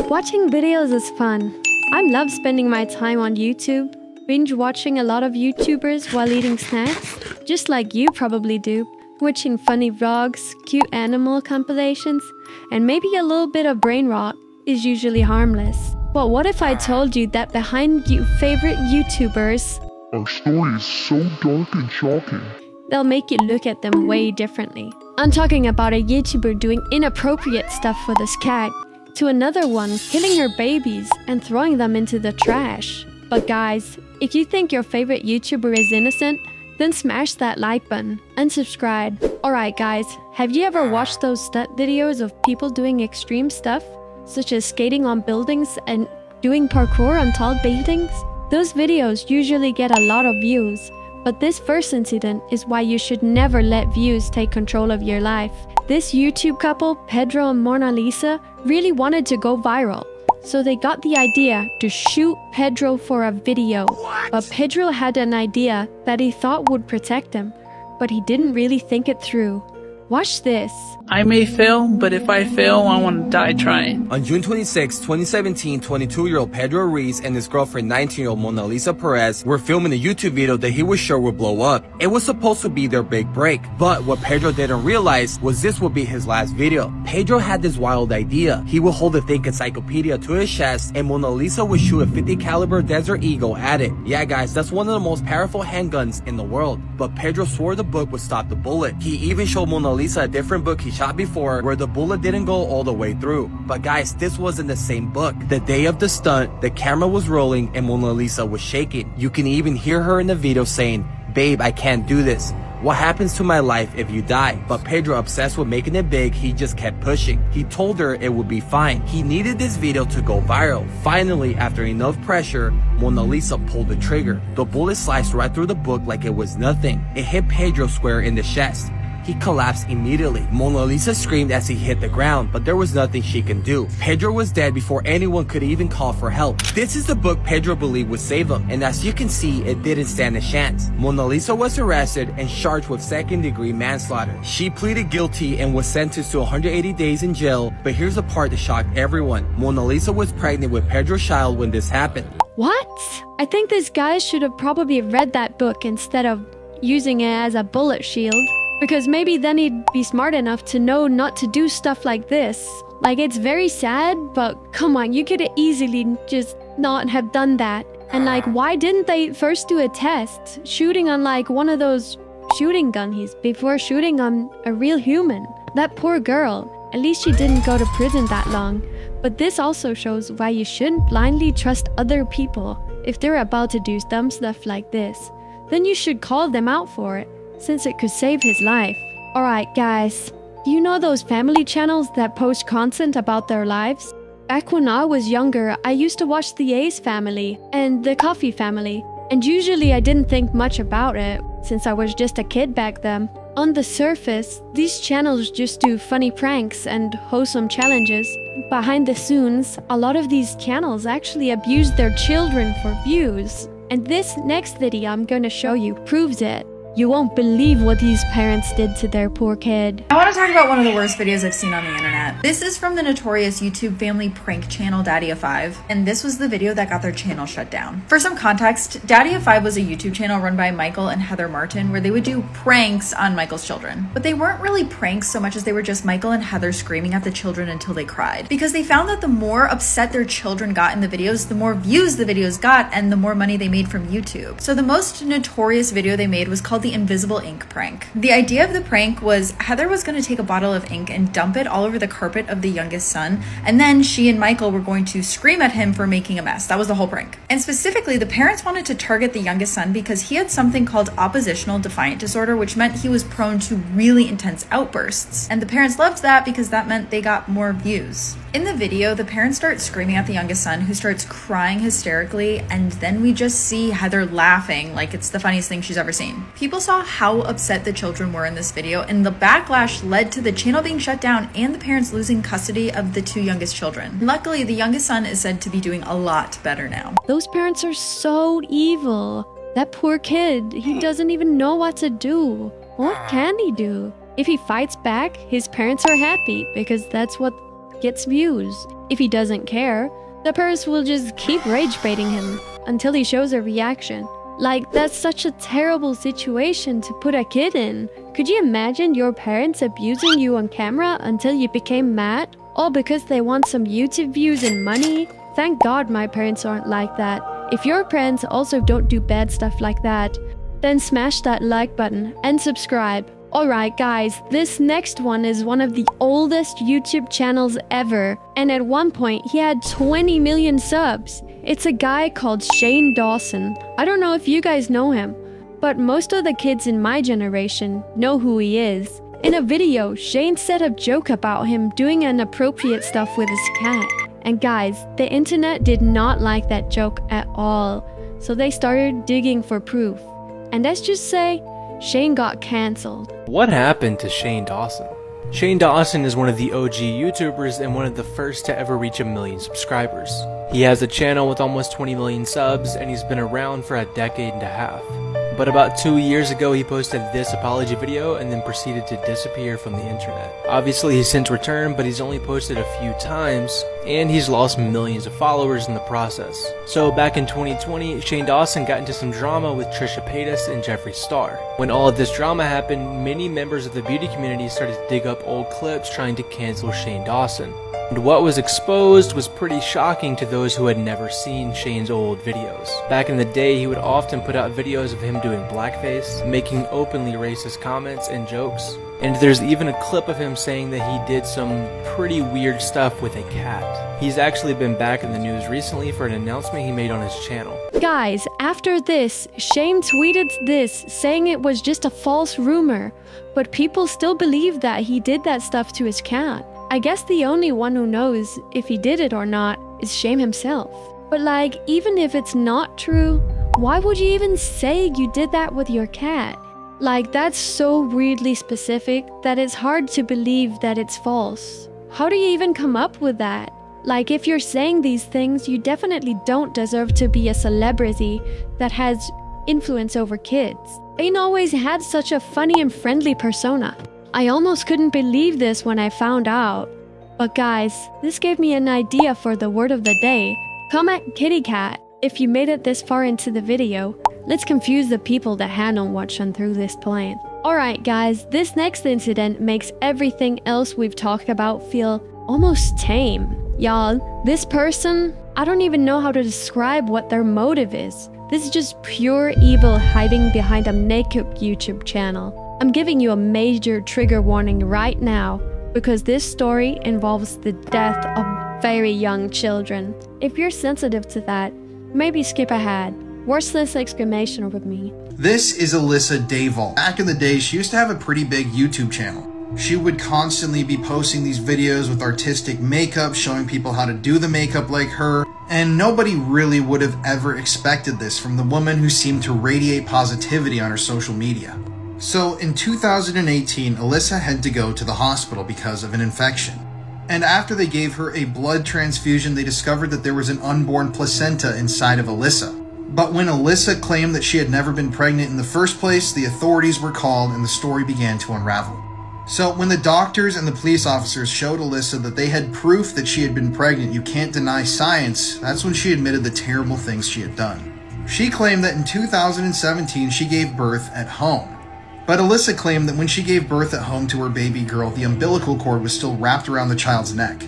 Watching videos is fun. I love spending my time on YouTube, binge watching a lot of YouTubers while eating snacks, just like you probably do, watching funny vlogs, cute animal compilations, and maybe a little bit of brain rot is usually harmless. But what if I told you that behind your favorite YouTubers, our story is so dark and shocking. They'll make you look at them way differently. I'm talking about a YouTuber doing inappropriate stuff with his cat, to another one killing her babies and throwing them into the trash. But guys, if you think your favorite YouTuber is innocent, then smash that like button and subscribe. Alright guys, have you ever watched those stunt videos of people doing extreme stuff, such as skating on buildings and doing parkour on tall buildings? Those videos usually get a lot of views, but this first incident is why you should never let views take control of your life. This YouTube couple, Pedro and Mona Lisa, really wanted to go viral. So they got the idea to shoot Pedro for a video. But Pedro had an idea that he thought would protect him, but he didn't really think it through. Watch this. I may fail, but if I fail, I want to die trying. On June 26, 2017, 22-year-old Pedro Ruiz and his girlfriend 19-year-old Mona Lisa Perez were filming a YouTube video that he was sure would blow up. It was supposed to be their big break, but what Pedro didn't realize was this would be his last video. Pedro had this wild idea. He would hold a thick encyclopedia to his chest and Mona Lisa would shoot a .50 caliber Desert Eagle at it. Yeah guys, that's one of the most powerful handguns in the world, but Pedro swore the book would stop the bullet. He even showed Mona Lisa a different book he shot before where the bullet didn't go all the way through. But guys, this wasn't the same book. The day of the stunt, the camera was rolling and Mona Lisa was shaking. You can even hear her in the video saying, "Babe, I can't do this. What happens to my life if you die?" But Pedro, obsessed with making it big, he just kept pushing. He told her it would be fine. He needed this video to go viral. Finally, after enough pressure, Mona Lisa pulled the trigger. The bullet sliced right through the book like it was nothing. It hit Pedro square in the chest. He collapsed immediately. Mona Lisa screamed as he hit the ground, but there was nothing she can do. Pedro was dead before anyone could even call for help. This is the book Pedro believed would save him, and as you can see, it didn't stand a chance. Mona Lisa was arrested and charged with second-degree manslaughter. She pleaded guilty and was sentenced to 180 days in jail, but here's the part that shocked everyone. Mona Lisa was pregnant with Pedro's child when this happened. What? I think this guy should have probably read that book instead of using it as a bullet shield. Because maybe then he'd be smart enough to know not to do stuff like this. Like, it's very sad, but come on, you could easily just not have done that. And like, why didn't they first do a test? Shooting on like one of those shooting guns before shooting on a real human. That poor girl, at least she didn't go to prison that long. But this also shows why you shouldn't blindly trust other people. If they're about to do dumb stuff like this, then you should call them out for it, since it could save his life. Alright guys, do you know those family channels that post content about their lives? Back when I was younger, I used to watch the Ace Family and the Coffee Family, and usually I didn't think much about it, since I was just a kid back then. On the surface, these channels just do funny pranks and wholesome challenges. Behind the scenes, a lot of these channels actually abuse their children for views. And this next video I'm gonna show you proves it. You won't believe what these parents did to their poor kid. I want to talk about one of the worst videos I've seen on the internet. This is from the notorious YouTube family prank channel Daddy of 5, and this was the video that got their channel shut down. For some context, Daddy of 5 was a YouTube channel run by Michael and Heather Martin where they would do pranks on Michael's children. But they weren't really pranks so much as they were just Michael and Heather screaming at the children until they cried. Because they found that the more upset their children got in the videos, the more views the videos got and the more money they made from YouTube. So the most notorious video they made was called the Invisible Ink prank. The idea of the prank was Heather was going to take a bottle of ink and dump it all over the carpet of the youngest son, and then she and Michael were going to scream at him for making a mess. That was the whole prank. And specifically, the parents wanted to target the youngest son because he had something called oppositional defiant disorder, which meant he was prone to really intense outbursts. And the parents loved that because that meant they got more views. In the video, the parents start screaming at the youngest son, who starts crying hysterically, and then we just see Heather laughing like it's the funniest thing she's ever seen. People saw how upset the children were in this video, and the backlash led to the channel being shut down and the parents losing custody of the two youngest children. Luckily, the youngest son is said to be doing a lot better now. Those parents are so evil. That poor kid, he doesn't even know what to do. What can he do? If he fights back, his parents are happy because that's what gets views. if he doesn't care, the parents will just keep rage baiting him until he shows a reaction. Like, that's such a terrible situation to put a kid in. Could you imagine your parents abusing you on camera until you became mad? All because they want some YouTube views and money? Thank God my parents aren't like that. If your parents also don't do bad stuff like that, then smash that like button and subscribe. Alright guys, this next one is one of the oldest YouTube channels ever, and at one point he had 20 million subs. It's a guy called Shane Dawson. I don't know if you guys know him, but most of the kids in my generation know who he is. In a video, Shane said a joke about him doing inappropriate stuff with his cat. And guys, the internet did not like that joke at all, so they started digging for proof. And let's just say, Shane got cancelled. What happened to Shane Dawson? Shane Dawson is one of the OG YouTubers and one of the first to ever reach 1 million subscribers. He has a channel with almost 20 million subs, and he's been around for a decade and a half. But about 2 years ago, he posted this apology video and then proceeded to disappear from the internet. Obviously, he's since returned, but he's only posted a few times, and he's lost millions of followers in the process. So back in 2020, Shane Dawson got into some drama with Trisha Paytas and Jeffree Star. When all of this drama happened, many members of the beauty community started to dig up old clips trying to cancel Shane Dawson. And what was exposed was pretty shocking to those who had never seen Shane's old videos. Back in the day, he would often put out videos of him doing blackface, making openly racist comments and jokes. And there's even a clip of him saying that he did some pretty weird stuff with a cat. He's actually been back in the news recently for an announcement he made on his channel. Guys, after this, Shane tweeted this, saying it was just a false rumor, but people still believe that he did that stuff to his cat. I guess the only one who knows if he did it or not is Shane himself. But like, even if it's not true, why would you even say you did that with your cat? Like, that's so weirdly specific that it's hard to believe that it's false. How do you even come up with that? Like, if you're saying these things, you definitely don't deserve to be a celebrity that has influence over kids. Shane always had such a funny and friendly persona. I almost couldn't believe this when I found out. But guys, this gave me an idea for the word of the day. Comment kitty cat if you made it this far into the video. Let's confuse the people that hadn't watched through this plan. Alright guys, this next incident makes everything else we've talked about feel almost tame. Y'all, this person, I don't even know how to describe what their motive is. This is just pure evil hiding behind a makeup YouTube channel. I'm giving you a major trigger warning right now because this story involves the death of very young children. If you're sensitive to that, maybe skip ahead. Watch this exclamation with me. This is Alyssa Daval. Back in the day, she used to have a pretty big YouTube channel. She would constantly be posting these videos with artistic makeup, showing people how to do the makeup like her, and nobody really would have ever expected this from the woman who seemed to radiate positivity on her social media. So in 2018, Alyssa had to go to the hospital because of an infection. And after they gave her a blood transfusion, they discovered that there was an unborn placenta inside of Alyssa. But when Alyssa claimed that she had never been pregnant in the first place, the authorities were called and the story began to unravel. So when the doctors and the police officers showed Alyssa that they had proof that she had been pregnant, you can't deny science, that's when she admitted the terrible things she had done. She claimed that in 2017 she gave birth at home. But Alyssa claimed that when she gave birth at home to her baby girl, the umbilical cord was still wrapped around the child's neck.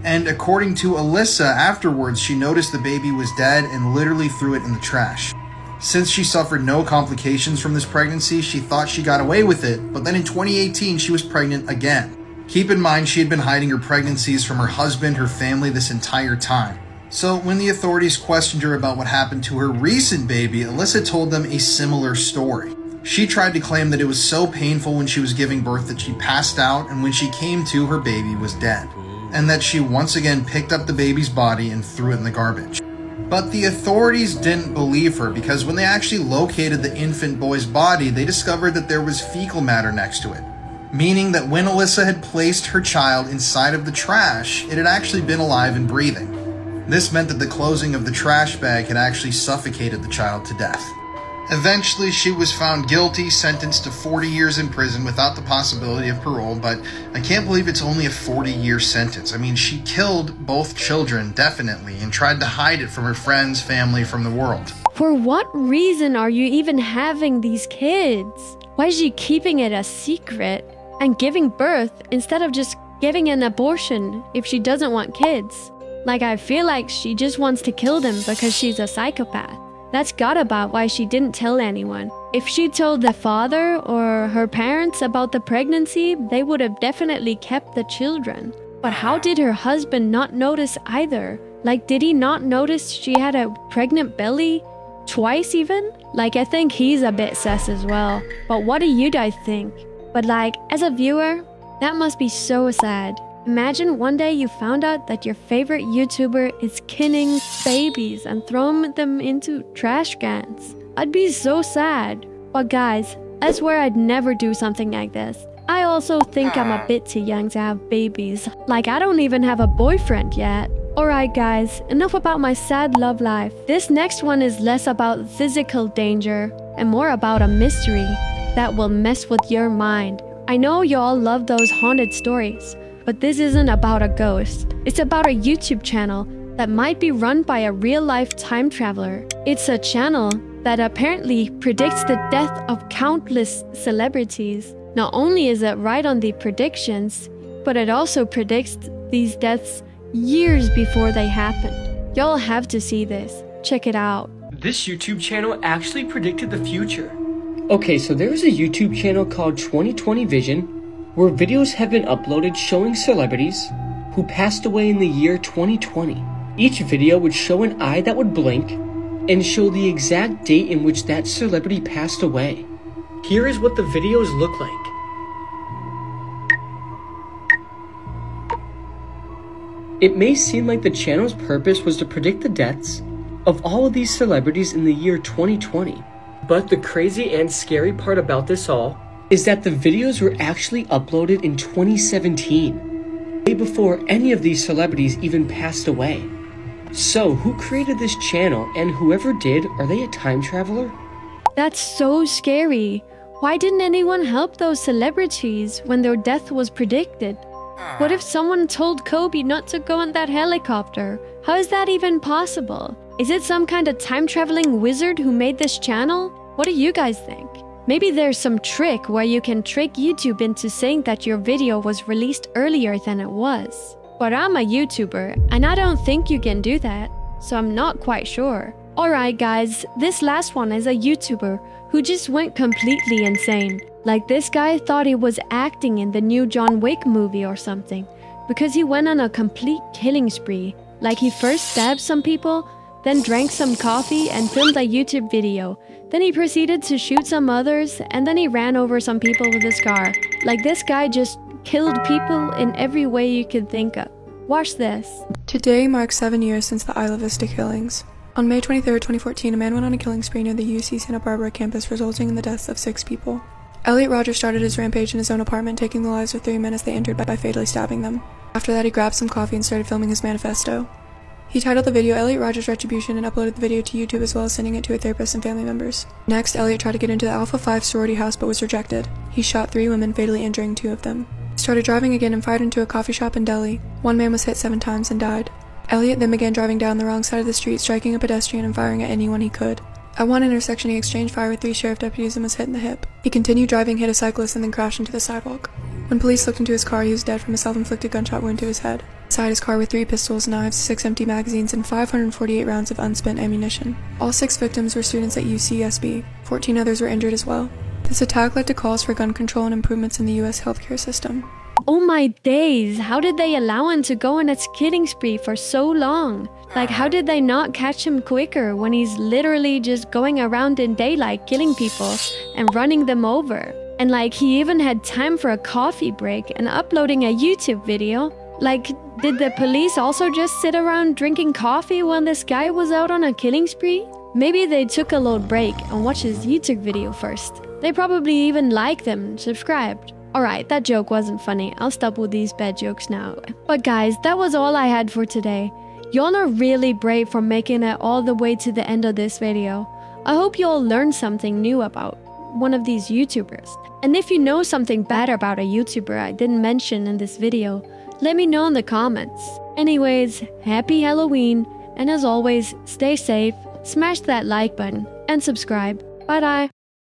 And according to Alyssa, afterwards she noticed the baby was dead and literally threw it in the trash. Since she suffered no complications from this pregnancy, she thought she got away with it, but then in 2018 she was pregnant again. Keep in mind, she had been hiding her pregnancies from her husband, her family this entire time. So when the authorities questioned her about what happened to her recent baby, Alyssa told them a similar story. She tried to claim that it was so painful when she was giving birth that she passed out, and when she came to, her baby was dead, and that she once again picked up the baby's body and threw it in the garbage. But the authorities didn't believe her because when they actually located the infant boy's body, they discovered that there was fecal matter next to it, meaning that when Alyssa had placed her child inside of the trash, it had actually been alive and breathing. This meant that the closing of the trash bag had actually suffocated the child to death. Eventually, she was found guilty, sentenced to 40 years in prison without the possibility of parole, but I can't believe it's only a 40-year sentence. I mean, she killed both children, definitely, and tried to hide it from her friends, family, from the world. For what reason are you even having these kids? Why is she keeping it a secret and giving birth instead of just giving an abortion if she doesn't want kids? Like, I feel like she just wants to kill them because she's a psychopath. That's gotta about why she didn't tell anyone. If she told the father or her parents about the pregnancy, they would have definitely kept the children. But how did her husband not notice either? Like, did he not notice she had a pregnant belly? Twice even? Like, I think he's a bit sus as well. But what do you guys think? But like, as a viewer, that must be so sad. Imagine one day you found out that your favorite YouTuber is killing babies and throwing them into trash cans. I'd be so sad. But guys, I swear I'd never do something like this. I also think I'm a bit too young to have babies. Like, I don't even have a boyfriend yet. Alright guys, enough about my sad love life. This next one is less about physical danger and more about a mystery that will mess with your mind. I know y'all love those haunted stories, but this isn't about a ghost. It's about a YouTube channel that might be run by a real-life time traveler. It's a channel that apparently predicts the death of countless celebrities. Not only is it right on the predictions, but it also predicts these deaths years before they happened. Y'all have to see this. Check it out. This YouTube channel actually predicted the future. Okay, so there's a YouTube channel called 2020 Vision where videos have been uploaded showing celebrities who passed away in the year 2020. Each video would show an eye that would blink and show the exact date in which that celebrity passed away. Here is what the videos look like. It may seem like the channel's purpose was to predict the deaths of all of these celebrities in the year 2020. But the crazy and scary part about this all is that the videos were actually uploaded in 2017, way before any of these celebrities even passed away. So, who created this channel, and whoever did, are they a time traveler? That's so scary. Why didn't anyone help those celebrities when their death was predicted? What if someone told Kobe not to go on that helicopter? How is that even possible? Is it some kind of time-traveling wizard who made this channel? What do you guys think? Maybe there's some trick where you can trick YouTube into saying that your video was released earlier than it was. But I'm a YouTuber, and I don't think you can do that, so I'm not quite sure. Alright guys, this last one is a YouTuber who just went completely insane. Like, this guy thought he was acting in the new John Wick movie or something, because he went on a complete killing spree. Like, he first stabbed some people, then drank some coffee and filmed a YouTube video. Then he proceeded to shoot some others, and then he ran over some people with his car. Like, this guy just killed people in every way you could think of. Watch this. Today marks 7 years since the Isla Vista killings. On May 23, 2014, a man went on a killing spree near the UC Santa Barbara campus, resulting in the deaths of 6 people. Elliot Rogers started his rampage in his own apartment, taking the lives of 3 men as they entered by fatally stabbing them. After that, he grabbed some coffee and started filming his manifesto. He titled the video Elliot Rogers Retribution and uploaded the video to YouTube, as well as sending it to a therapist and family members. Next, Elliot tried to get into the Alpha Phi sorority house but was rejected. He shot 3 women, fatally injuring 2 of them. He started driving again and fired into a coffee shop in Delhi. 1 man was hit 7 times and died. Elliot then began driving down the wrong side of the street, striking a pedestrian and firing at anyone he could. At one intersection, he exchanged fire with 3 sheriff deputies and was hit in the hip. He continued driving, hit a cyclist, and then crashed into the sidewalk. When police looked into his car, he was dead from a self-inflicted gunshot wound to his head. Inside his car were 3 pistols, knives, 6 empty magazines, and 548 rounds of unspent ammunition. All 6 victims were students at UCSB. 14 others were injured as well. This attack led to calls for gun control and improvements in the U.S. healthcare system. Oh my days, how did they allow him to go on a killing spree for so long? Like, how did they not catch him quicker when he's literally just going around in daylight killing people and running them over? And like, he even had time for a coffee break and uploading a YouTube video. Like, did the police also just sit around drinking coffee when this guy was out on a killing spree? Maybe they took a little break and watched his YouTube video first. They probably even liked them and subscribed. Alright, that joke wasn't funny. I'll stop with these bad jokes now. But guys, that was all I had for today. Y'all are really brave for making it all the way to the end of this video. I hope you all learned something new about one of these YouTubers. And if you know something bad about a YouTuber I didn't mention in this video, let me know in the comments. Anyways, happy Halloween, and as always, stay safe, smash that like button, and subscribe. Bye-bye.